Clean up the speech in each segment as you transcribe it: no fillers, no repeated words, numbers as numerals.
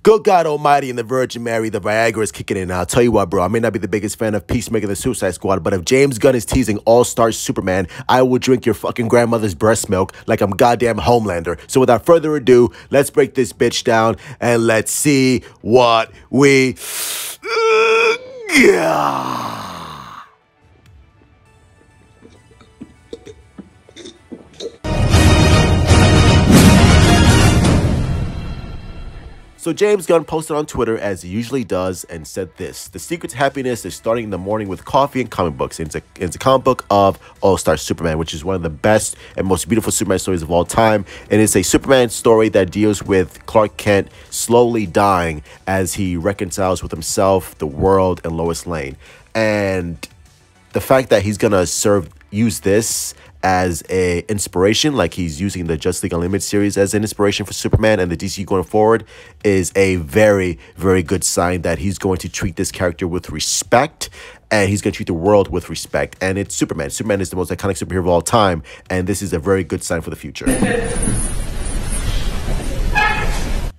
Good God Almighty and the Virgin Mary, the Viagra is kicking in. I'll tell you what, bro, I may not be the biggest fan of Peacemaker the Suicide Squad, but if James Gunn is teasing All-Star Superman, I will drink your fucking grandmother's breast milk like I'm goddamn Homelander. So without further ado, let's break this bitch down and let's see what we got. So James Gunn posted on Twitter, as he usually does, and said this: "The secret to happiness is starting in the morning with coffee and comic books." It's a comic book of All-Star Superman, which is one of the best and most beautiful Superman stories of all time. And it's a Superman story that deals with Clark Kent slowly dying as he reconciles with himself, the world, and Lois Lane. And the fact that he's gonna use this as a inspiration, like he's using the Justice League Unlimited series as an inspiration for Superman and the DC going forward, is a very, very good sign that he's going to treat this character with respect, and he's going to treat the world with respect. And it's Superman. Superman is the most iconic superhero of all time, and this is a very good sign for the future.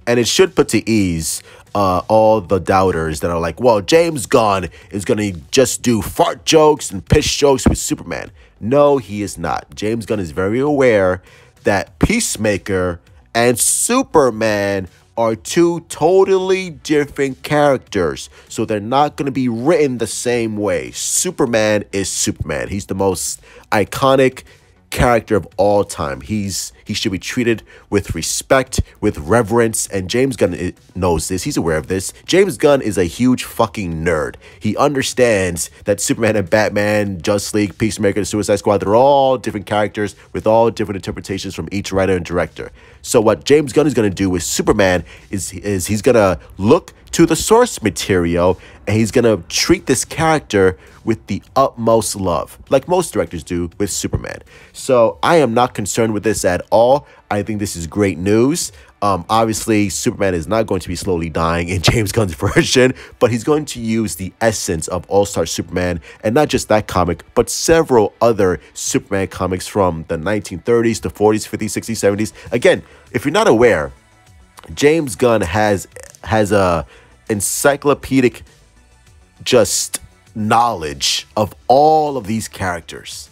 And it should put to ease all the doubters that are like, well, James Gunn is going to just do fart jokes and piss jokes with Superman. No, he is not. James Gunn is very aware that Peacemaker and Superman are two totally different characters. So they're not going to be written the same way. Superman is Superman. He's the most iconic character of all time. He should be treated with respect, with reverence, and James Gunn knows this. He's aware of this. James Gunn is a huge fucking nerd. He understands that Superman and Batman, Justice League, Peacemaker, and Suicide Squad, they're all different characters with all different interpretations from each writer and director. So what James Gunn is going to do with Superman is he's going to look to the source material, and he's going to treat this character with the utmost love, like most directors do with Superman. So I am not concerned with this at all. I think this is great news. Obviously, Superman is not going to be slowly dying in James Gunn's version, but he's going to use the essence of All-Star Superman, and not just that comic, but several other Superman comics from the 1930s, the 40s, 50s, 60s, 70s. Again, if you're not aware, James Gunn has a encyclopedic just knowledge of all these characters.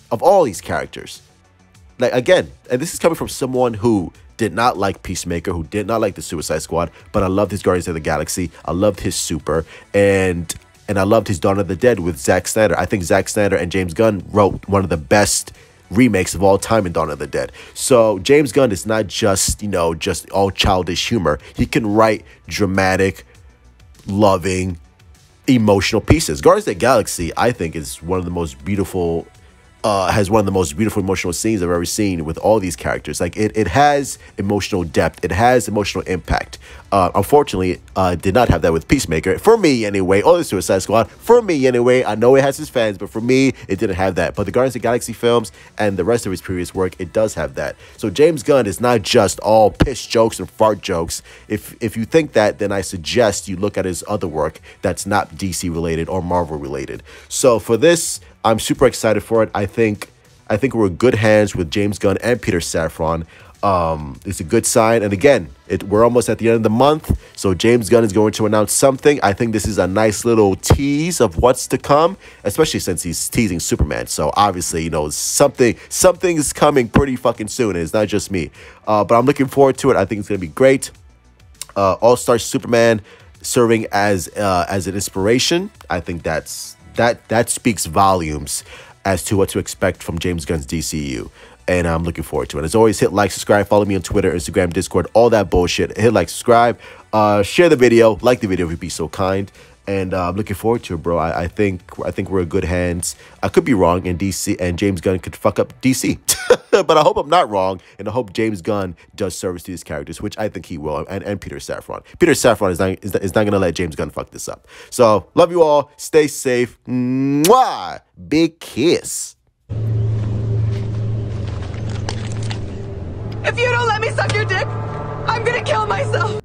Like, again, and this is coming from someone who did not like Peacemaker, who did not like the Suicide Squad, but I loved his Guardians of the Galaxy. I loved his Super, and I loved his Dawn of the Dead with Zack Snyder. I think Zack Snyder and James Gunn wrote one of the best remakes of all time in Dawn of the Dead. So James Gunn is not just, just all childish humor. He can write dramatic, loving, emotional pieces. Guardians of the Galaxy, I think, is one of the most beautiful, has one of the most beautiful emotional scenes I've ever seen with all these characters. Like, it has emotional depth. It has emotional impact. Unfortunately, did not have that with Peacemaker. For me, anyway, or the Suicide Squad. For me, anyway. I know it has its fans, but for me, it didn't have that. But the Guardians of the Galaxy films and the rest of his previous work, it does have that. So James Gunn is not just all piss jokes and fart jokes. If you think that, then I suggest you look at his other work that's not DC related or Marvel related. So for this, I'm super excited for it. I think we're in good hands with James Gunn and Peter Safran. It's a good sign. And again, we're almost at the end of the month, so James Gunn is going to announce something. I think this is a nice little tease of what's to come, especially since he's teasing Superman. So obviously, something is coming pretty fucking soon, and it's not just me. But I'm looking forward to it. I think it's going to be great. All-Star Superman serving as an inspiration. I think that speaks volumes as to what to expect from James Gunn's DCU. And I'm looking forward to it. As always, hit like, subscribe, follow me on Twitter, Instagram, Discord, all that bullshit. Hit like, subscribe, share the video, like the video if you'd be so kind. And I'm looking forward to it, bro. I think we're in good hands. I could be wrong, and DC and James Gunn could fuck up DC. But I hope I'm not wrong, and I hope James Gunn does service to these characters, which I think he will, and Peter Safran. Peter Safran is not going to let James Gunn fuck this up. So, love you all. Stay safe. Mwah! Big kiss. If you don't let me suck your dick, I'm gonna kill myself.